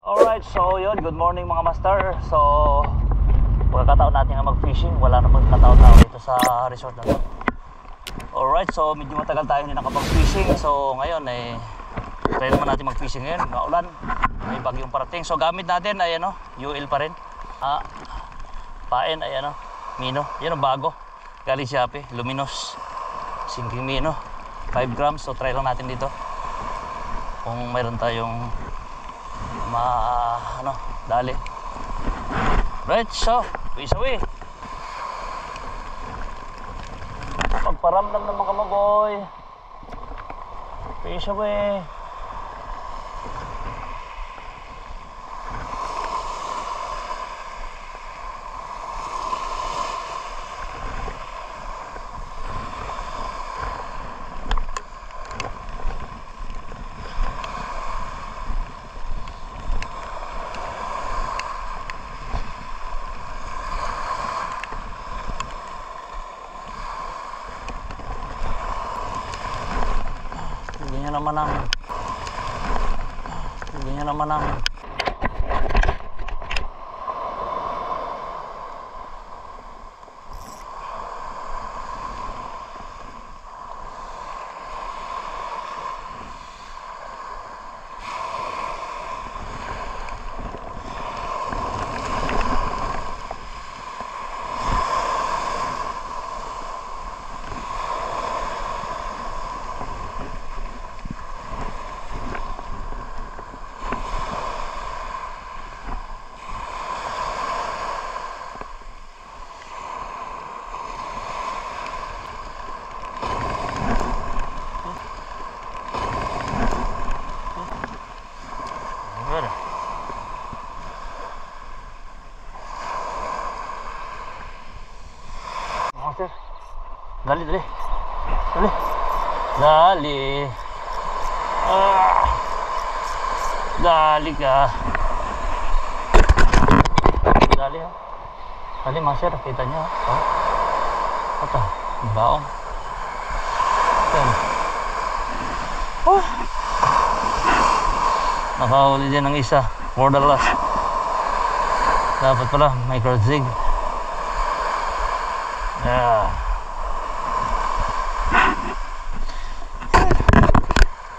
Alright, so yun, good morning mga master. So, pagkakataon natin nga mag-fishing. Wala na pagkakataon-taon dito sa resort na to. Alright, so medyo matagal tayo hindi nakapag-fishing. So ngayon, try naman natin mag-fishing ngayon. Maulan, may bagyong parating. So gamit natin ay UL pa rin. Pain ay Mino. Yan ang bago. Galing Shopee, Luminous. Sinking Mino. 5 grams. So try lang natin dito. Kung mayroon tayong dali. Right, so peace away. Pagparamdam ng mga kamagoy. Peace away. Hindi niya naman ang Dali. Dali ka. Dali ha. Dali master, kita niyo ha. Ito, baong. Nakahuli din ng isa. For the last. Dapat pala micro jig.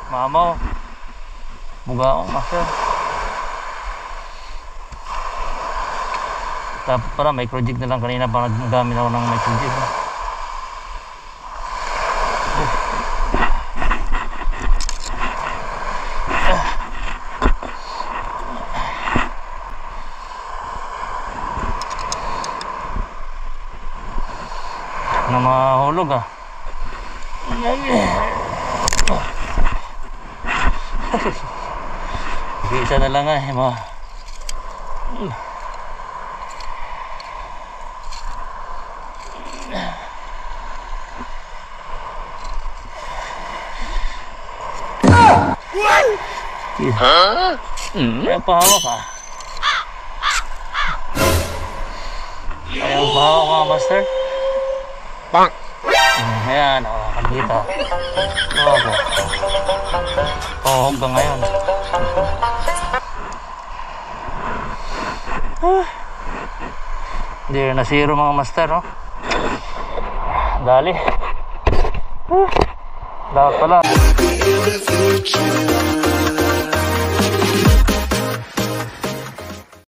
Mamaw. Bugaong master. Dapat pala micro jig na lang, kanina pa naggamit ako ng micro jig. Na mahulog isa na lang Ayaw pahawak Ayaw pahawak master. Bang! Ayan, nakakagita. Hanggang ngayon. Hindi na zero mga master, no? Dali. Dapat pala.